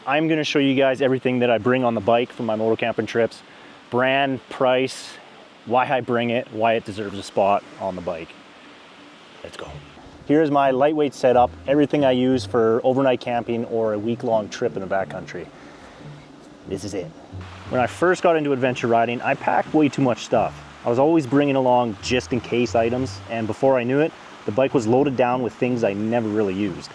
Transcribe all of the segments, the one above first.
I'm gonna show you guys everything that I bring on the bike for my moto camping trips. Brand, price, why I bring it, why it deserves a spot on the bike. Let's go. Here's my lightweight setup, everything I use for overnight camping or a week-long trip in the backcountry. This is it. When I first got into adventure riding, I packed way too much stuff. I was always bringing along just in case items, and before I knew it, the bike was loaded down with things I never really used.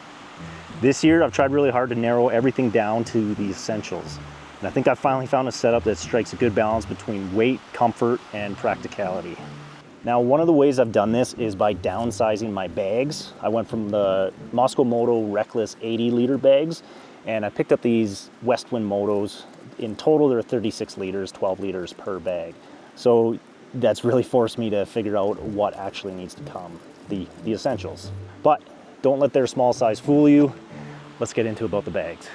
This year, I've tried really hard to narrow everything down to the essentials. And I think I finally found a setup that strikes a good balance between weight, comfort, and practicality. Now, one of the ways I've done this is by downsizing my bags. I went from the Westwind Moto Reckless 80-liter bags, and I picked up these Westwind Motos. In total, they're 36 liters, 12 liters per bag. So that's really forced me to figure out what actually needs to come, the essentials. But don't let their small size fool you. Let's get into about the bags.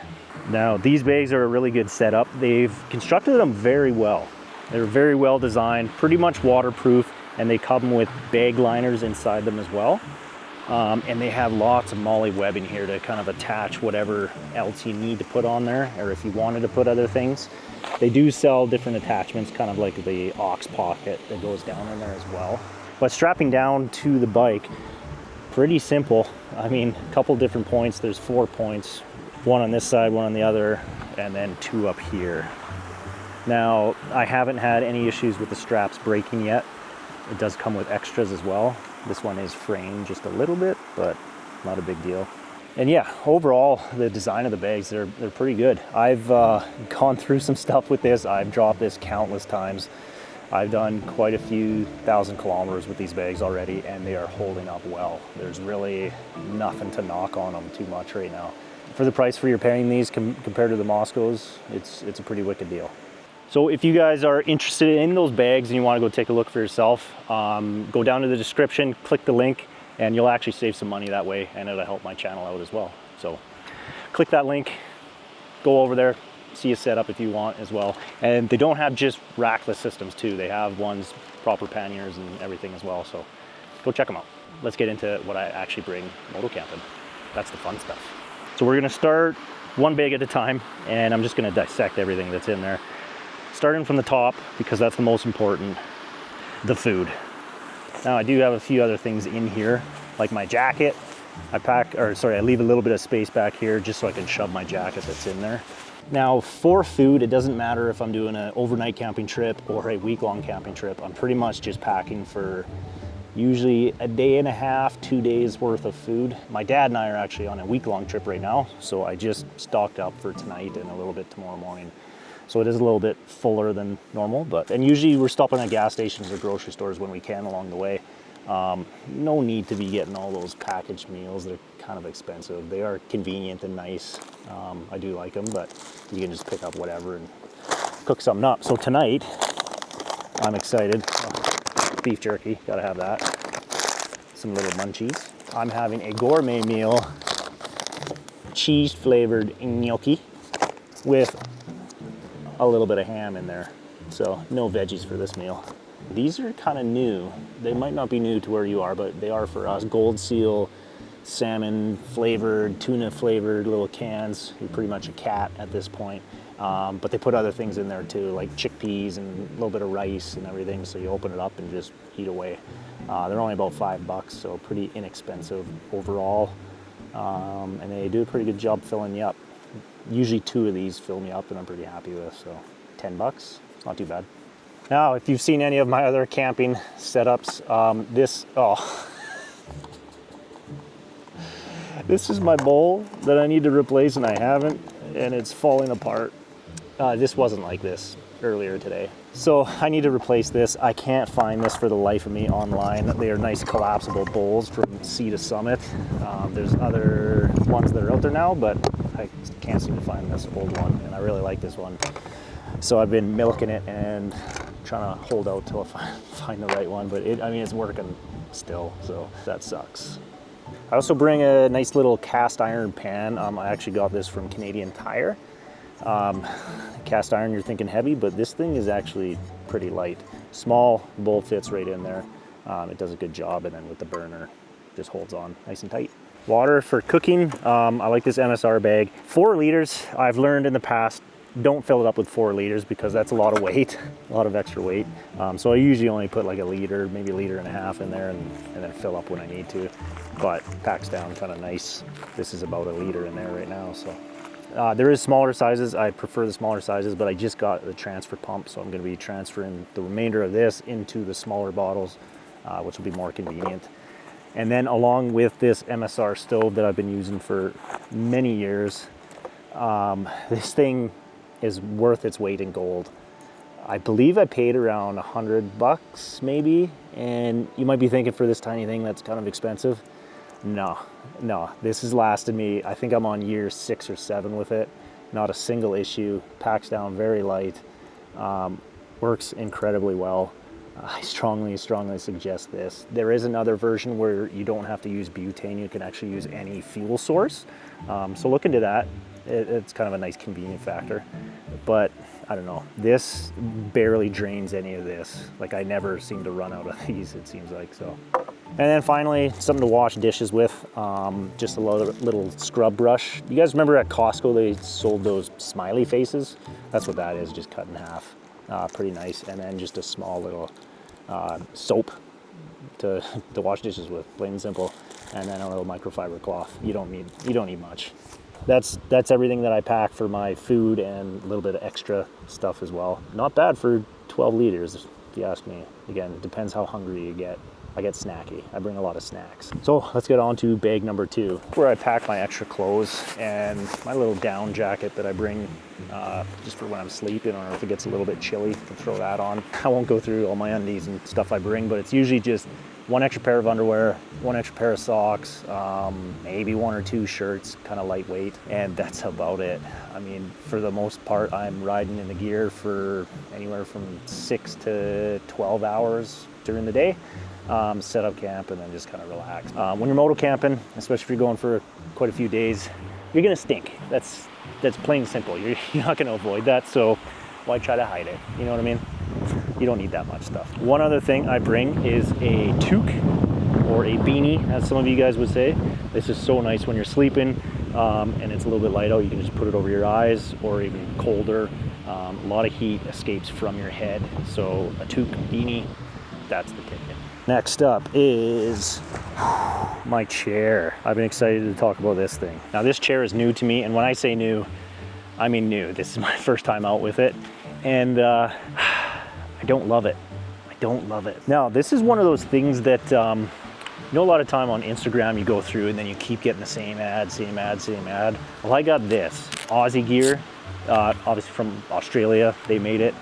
Now, these bags are a really good setup. They've constructed them very well. They're very well designed, pretty much waterproof, and they come with bag liners inside them as well. And they have lots of MOLLE webbing here to kind of attach whatever else you need to put on there, or if you wanted to put other things. They do sell different attachments, kind of like the aux pocket that goes down in there as well. But strapping down to the bike, pretty simple. I mean, a couple different points. There's 4 points, one on this side, one on the other, and then 2 up here. Now, I haven't had any issues with the straps breaking yet. It does come with extras as well. This one is framed just a little bit, but not a big deal. And yeah, overall, the design of the bags, they're pretty good. I've gone through some stuff with this. I've dropped this countless times. I've done quite a few thousand kilometers with these bags already, and they are holding up well. There's really nothing to knock on them too much right now. For the price for you're paying these compared to the Moscows, it's a pretty wicked deal. So if you guys are interested in those bags and you want to go take a look for yourself, go down to the description, click the link, and you'll actually save some money that way, and it'll help my channel out as well. So click that link, go over there, see a setup if you want as well. And they don't have just rackless systems too. They have ones, proper panniers and everything as well. So go check them out. Let's get into what I actually bring moto camping. That's the fun stuff. So we're gonna start one bag at a time, and I'm just gonna dissect everything that's in there. Starting from the top, because that's the most important, the food. Now I do have a few other things in here, like my jacket. I leave a little bit of space back here just so I can shove my jacket that's in there. Now for food, it doesn't matter if I'm doing an overnight camping trip or a week-long camping trip. I'm pretty much just packing for usually a day and a half, 2 days worth of food. My dad and I are actually on a week-long trip right now, so I just stocked up for tonight and a little bit tomorrow morning. So it is a little bit fuller than normal, and usually we're stopping at gas stations or grocery stores when we can along the way. No need to be getting all those packaged meals. They're kind of expensive. They are convenient and nice. I do like them, but you can just pick up whatever and cook something up. So tonight, I'm excited. Beef jerky, gotta have that. Some little munchies. I'm having a gourmet meal, cheese flavored gnocchi with a little bit of ham in there. So no veggies for this meal. These are kind of new. They might not be new to where you are, but they are for us. Gold Seal, salmon flavored, tuna flavored little cans. You're pretty much a cat at this point. But they put other things in there too, like chickpeas and a little bit of rice and everything. So you open it up and just eat away. They're only about $5, so pretty inexpensive overall. And they do a pretty good job filling you up. Usually 2 of these fill me up and I'm pretty happy with, so $10, not too bad. Now, if you've seen any of my other camping setups, this is my bowl that I need to replace and I haven't, and it's falling apart. This wasn't like this earlier today. So I need to replace this. I can't find this for the life of me online. They are nice collapsible bowls from Sea to Summit. There's other ones that are out there now, but I can't seem to find this old one, and I really like this one. So I've been milking it and trying to hold out till I find the right one, but it's working still, so that sucks. I also bring a nice little cast iron pan. I actually got this from Canadian Tire. Cast iron, you're thinking heavy, but this thing is actually pretty light. Small, bowl fits right in there. It does a good job, and then with the burner, just holds on nice and tight. Water for cooking, I like this MSR bag. 4 liters, I've learned in the past, don't fill it up with 4 liters because that's a lot of weight, a lot of extra weight. So I usually only put like a liter, maybe a liter and a half in there and then fill up when I need to. But packs down kind of nice. This is about a liter in there right now. So there is smaller sizes. I prefer the smaller sizes, but I just got the transfer pump. So I'm gonna be transferring the remainder of this into the smaller bottles, which will be more convenient. And then along with this MSR stove that I've been using for many years, this thing is worth its weight in gold. I believe I paid around $100 maybe, and you might be thinking for this tiny thing that's kind of expensive. No, this has lasted me, I think I'm on year 6 or 7 with it. Not a single issue, packs down very light, works incredibly well. I strongly suggest this. There is another version where you don't have to use butane, you can actually use any fuel source. So look into that. It's kind of a nice convenient factor. But I don't know, this barely drains any of this. Like I never seem to run out of these, it seems like, so. And then finally, something to wash dishes with, just a little scrub brush. You guys remember at Costco, they sold those smiley faces? That's what that is, just cut in half. Pretty nice. And then just a small little soap to wash dishes with, plain and simple. And then a little microfiber cloth. You don't need much. That's everything that I pack for my food and a little bit of extra stuff as well. Not bad for 12 liters, if you ask me. Again, it depends how hungry you get. I get snacky. I bring a lot of snacks. So let's get on to bag number 2, where I pack my extra clothes and my little down jacket that I bring just for when I'm sleeping, or if it gets a little bit chilly, to throw that on. I won't go through all my undies and stuff I bring, but it's usually just 1 extra pair of underwear, 1 extra pair of socks, maybe 1 or 2 shirts, kind of lightweight, and that's about it. I mean, for the most part, I'm riding in the gear for anywhere from 6 to 12 hours during the day. Set up camp and then just kind of relax. When you're moto camping, especially if you're going for quite a few days, you're gonna stink. That's plain and simple. You're not gonna avoid that, so why try to hide it? You know what I mean? You don't need that much stuff. One other thing I bring is a toque or a beanie, as some of you guys would say. This is so nice when you're sleeping and it's a little bit light out. You can just put it over your eyes, or even colder. A lot of heat escapes from your head, so a toque beanie, that's the ticket. Next up is my chair. I've been excited to talk about this thing. Now this chair is new to me, and when I say new, I mean new. This is my first time out with it, and I don't love it. I don't love it. Now this is one of those things that, you know, a lot of time on Instagram you go through and then you keep getting the same ad. Well, I got this, Aussie gear, obviously from Australia, they made it.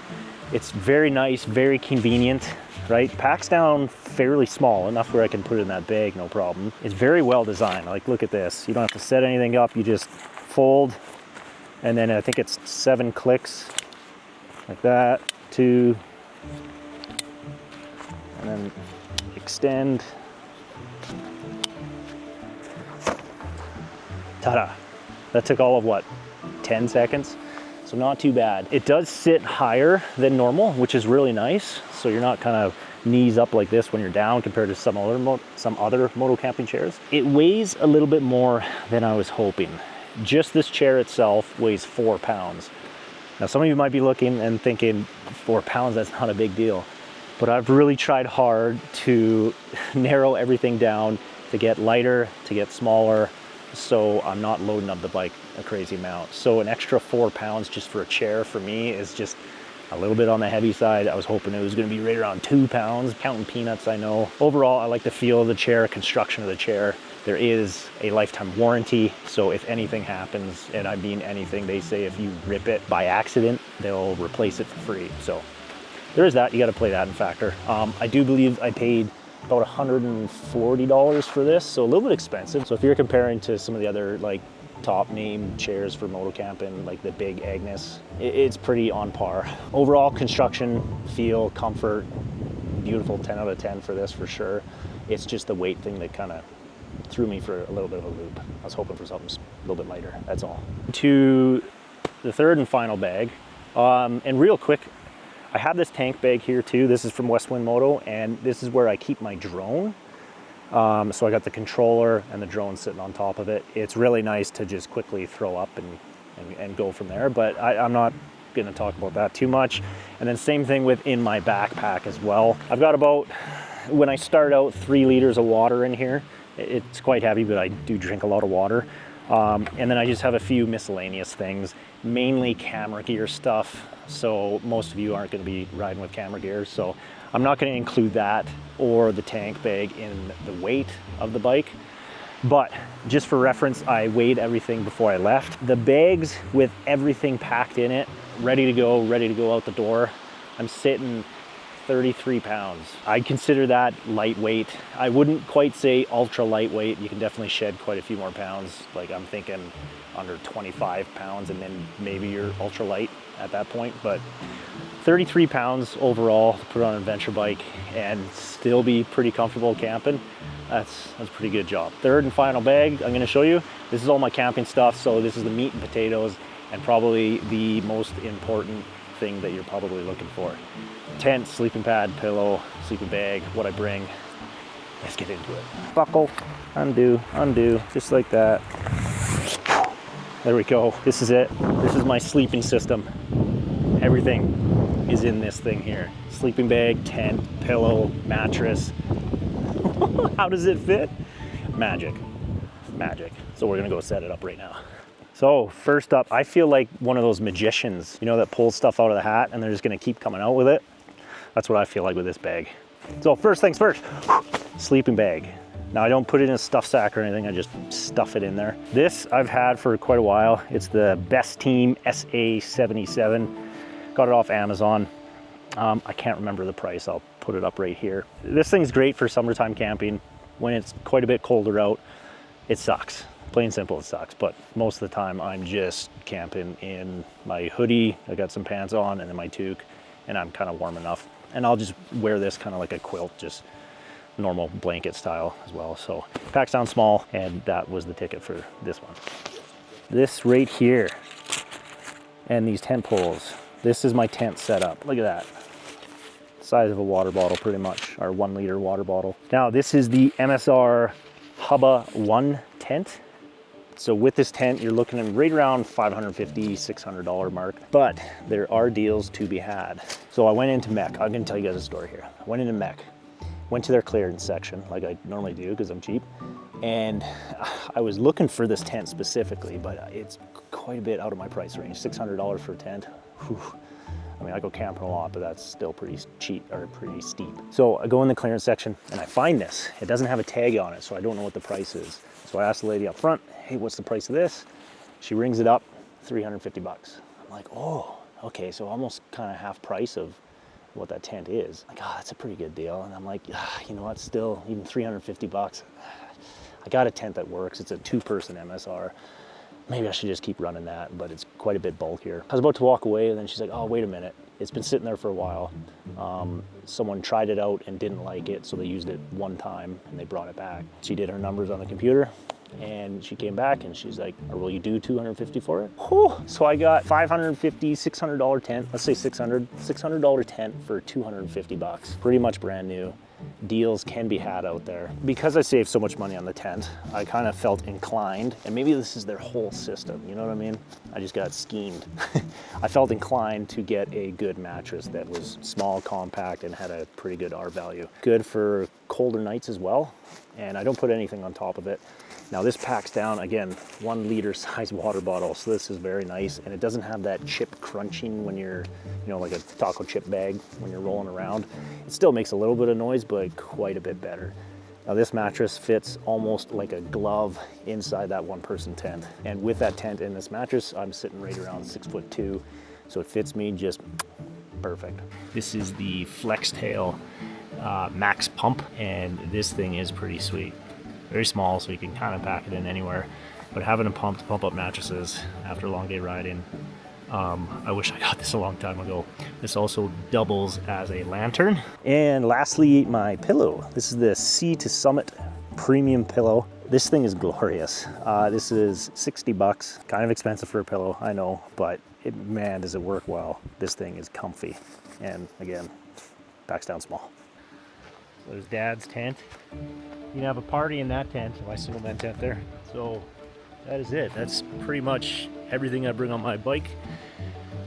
It's very nice, very convenient. Right, packs down fairly small, enough where I can put it in that bag, no problem. It's very well designed. Like, look at this. You don't have to set anything up. You just fold, and then I think it's 7 clicks, like that, 2, and then extend. Ta-da! That took all of what, 10 seconds? So not too bad. It does sit higher than normal, which is really nice. So you're not kind of knees up like this when you're down compared to some other moto camping chairs. It weighs a little bit more than I was hoping. Just this chair itself weighs 4 pounds. Now some of you might be looking and thinking 4 pounds, that's not a big deal. But I've really tried hard to narrow everything down, to get lighter, to get smaller, so I'm not loading up the bike a crazy amount. So an extra 4 pounds just for a chair for me is just a little bit on the heavy side. I was hoping it was going to be right around 2 pounds, counting peanuts, I know. Overall, I like the feel of the chair, construction of the chair. There is a lifetime warranty, so if anything happens, and I mean anything, they say if you rip it by accident, they'll replace it for free. So there is that. You got to play that in factor. I do believe I paid about $140 for this, so a little bit expensive. So if you're comparing to some of the other like top name chairs for moto camping, like the big Agnes, it's pretty on par. Overall construction, feel, comfort, beautiful, 10 out of 10 for this for sure. It's just the weight thing that kind of threw me for a little bit of a loop. I was hoping for something a little bit lighter, that's all. To the third and final bag, and real quick, I have this tank bag here too. This is from Westwind Moto, and this is where I keep my drone. So I got the controller and the drone sitting on top of it. It's really nice to just quickly throw up and go from there, but I'm not gonna talk about that too much. And then same thing within my backpack as well. I've got about, when I start out, 3 liters of water in here. It's quite heavy, but I do drink a lot of water. And then I just have a few miscellaneous things, mainly camera gear stuff. So most of you aren't gonna be riding with camera gear, so I'm not gonna include that or the tank bag in the weight of the bike. But just for reference, I weighed everything before I left. The bags with everything packed in it, ready to go out the door, I'm sitting 33 pounds. I'd consider that lightweight. I wouldn't quite say ultra lightweight. You can definitely shed quite a few more pounds. Like I'm thinking under 25 pounds and then maybe you're ultra light at that point. But 33 pounds overall to put on an adventure bike and still be pretty comfortable camping. That's a pretty good job. Third and final bag I'm gonna show you. This is all my camping stuff. So this is the meat and potatoes and probably the most important thing that you're probably looking for. Tent, sleeping pad, pillow, sleeping bag, what I bring. Let's get into it. Buckle, undo, just like that. There we go. This is it. This is my sleeping system. Everything is in this thing here. Sleeping bag, tent, pillow, mattress. How does it fit? Magic. Magic. So we're gonna go set it up right now. So first up, I feel like one of those magicians, you know, that pulls stuff out of the hat and they're just gonna keep coming out with it. That's what I feel like with this bag. So first things first, sleeping bag. Now I don't put it in a stuff sack or anything, I just stuff it in there. This I've had for quite a while. It's the Best Team SA77. Got it off Amazon. I can't remember the price, I'll put it up right here. This thing's great for summertime camping. When it's quite a bit colder out, it sucks. Plain simple, it sucks. But most of the time I'm just camping in my hoodie. I got some pants on and then my toque, and I'm kind of warm enough. And I'll just wear this kind of like a quilt, just normal blanket style as well. So packs down small, and that was the ticket for this one. This right here, and these tent poles. This is my tent setup. Look at that. Size of a water bottle pretty much, our 1 liter water bottle. Now this is the MSR Hubba 1 tent. So with this tent, you're looking at right around $550, $600 mark, but there are deals to be had. So I went into Mech. I'm gonna tell you guys a story here. I went into Mech, went to their clearance section like I normally do because I'm cheap. And I was looking for this tent specifically, but it's quite a bit out of my price range. $600 for a tent. Whew. I mean, I go camping a lot, but that's still pretty cheap or pretty steep. So I go in the clearance section and I find this. It doesn't have a tag on it, so I don't know what the price is. So I asked the lady up front, hey, what's the price of this? She rings it up, 350 bucks. I'm like, oh, okay, so almost kind of half price of what that tent is. Like, oh, that's a pretty good deal. And I'm like, you know what, still, even 350 bucks. I got a tent that works. It's a 2-person MSR. Maybe I should just keep running that, but it's quite a bit bulkier. I was about to walk away, and then she's like, oh, wait a minute. It's been sitting there for a while. Someone tried it out and didn't like it, so they used it one time, and they brought it back. She did her numbers on the computer, and she came back, and she's like, or will you do 250 for it? Whew. So I got $550, $600 tent, let's say $600 tent for 250 bucks. Pretty much brand new. Deals can be had out there. Because I saved so much money on the tent, I kind of felt inclined, and maybe this is their whole system, you know what I mean? I just got schemed. I felt inclined to get a good mattress that was small, compact, and had a pretty good R value. Good for colder nights as well, and I don't put anything on top of it. Now this packs down, again, 1 liter size water bottle, so this is very nice, and it doesn't have that chip crunching when you're, you know, like a taco chip bag when you're rolling around. It still makes a little bit of noise, but quite a bit better. Now this mattress fits almost like a glove inside that 1-person tent. And with that tent and this mattress, I'm sitting right around 6'2", so it fits me just perfect. This is the Flextail Max Pump, and this thing is pretty sweet. Very small, so you can kind of pack it in anywhere. But having a pump to pump up mattresses after a long day riding, I wish I got this a long time ago. This also doubles as a lantern. And lastly, my pillow. This is the Sea to Summit premium pillow. This thing is glorious. This is 60 bucks. Kind of expensive for a pillow, I know, but man, does it work well. This thing is comfy. And again, packs down small. There's Dad's tent. You can have a party in that tent, my single man tent there. So that is it. That's pretty much everything I bring on my bike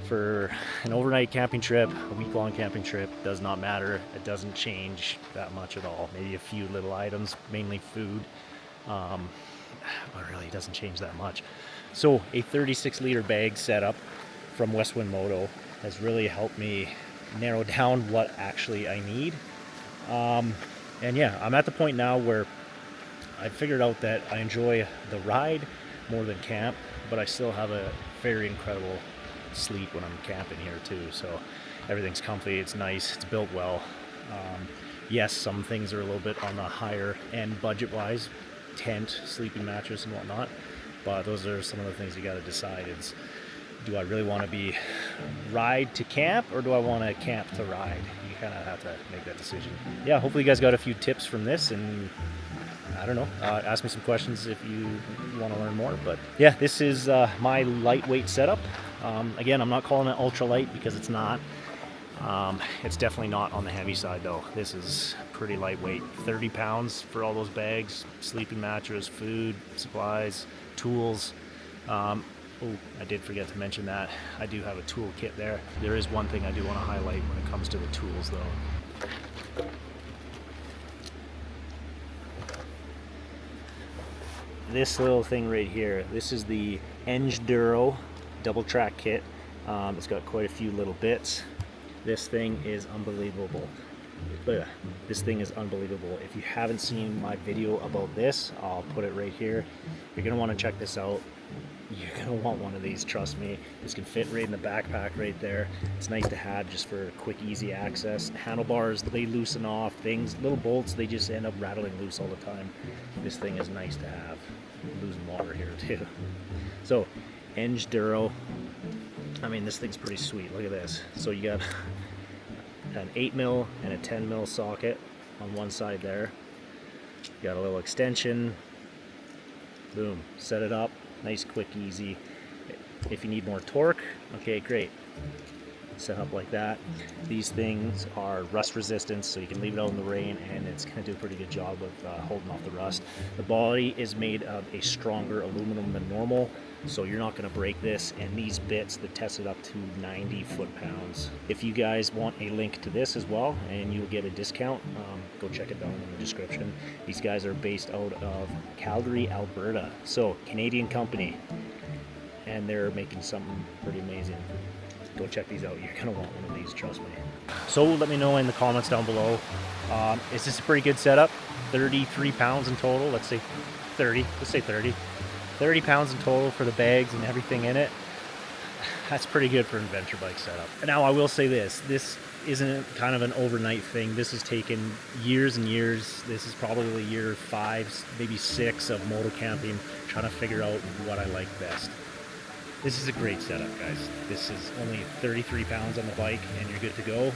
for an overnight camping trip, a week-long camping trip. Does not matter. It doesn't change that much at all. Maybe a few little items, mainly food, but really it doesn't change that much. So a 36-liter bag setup from Westwind Moto has really helped me narrow down what actually I need. And yeah, I'm at the point now where I've figured out that I enjoy the ride more than camp, but I still have a very incredible sleep when I'm camping here too. So everything's comfy, it's nice, it's built well. Yes, some things are a little bit on the higher end budget-wise, tent, sleeping mattress and whatnot, but those are some of the things you got to decide. Is, do I really want to be ride to camp, or do I want to camp to ride? You kind of have to make that decision. Yeah, hopefully you guys got a few tips from this, and I don't know, ask me some questions if you want to learn more. But yeah, this is my lightweight setup. Again, I'm not calling it ultralight because it's not. It's definitely not on the heavy side though. This is pretty lightweight. 30 pounds for all those bags, sleeping mattress, food, supplies, tools. Oh, I did forget to mention that. I do have a tool kit there. There is one thing I do want to highlight when it comes to the tools though. This little thing right here, this is the Engduro double track kit. It's got quite a few little bits. This thing is unbelievable. This thing is unbelievable. If you haven't seen my video about this, I'll put it right here. You're gonna want to check this out. You're gonna want one of these, trust me. This can fit right in the backpack right there. It's nice to have just for quick, easy access. Handlebars, they loosen off. Things, little bolts, they just end up rattling loose all the time. This thing is nice to have. I'm losing water here too. So, Engduro. I mean, this thing's pretty sweet. Look at this. So you got an 8mm and a 10mm socket on one side there. You got a little extension. Boom. Set it up. Nice, quick, easy. If you need more torque, okay, great. Set up like that. These things are rust resistant, so you can leave it out in the rain and it's going to do a pretty good job of holding off the rust. The body is made of a stronger aluminum than normal, so you're not going to break this, and these bits that tested up to 90 foot-pounds. If you guys want a link to this as well and you'll get a discount, go check it down in the description. These guys are based out of Calgary, Alberta, so Canadian company, and they're making something pretty amazing. Go check these out. You're gonna want one of these, trust me. So let me know in the comments down below. Is this a pretty good setup? 33 pounds in total. Let's say 30. Let's say 30. 30 pounds in total for the bags and everything in it. That's pretty good for an adventure bike setup. Now I will say this. This isn't kind of an overnight thing. This has taken years and years. This is probably year 5, maybe 6 of moto camping, trying to figure out what I like best. This is a great setup, guys. This is only 33 pounds on the bike and you're good to go.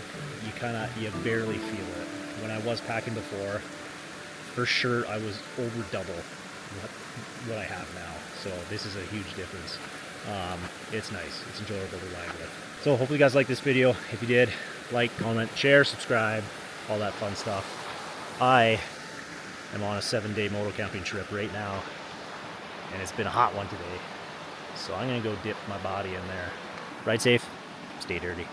You barely feel it. When I was packing before, for sure I was over double what I have now. So this is a huge difference. It's nice. It's enjoyable to ride with. So hopefully you guys liked this video. If you did, like, comment, share, subscribe, all that fun stuff. I am on a 7-day moto camping trip right now, and it's been a hot one today. So I'm gonna go dip my body in there. Ride safe, stay dirty.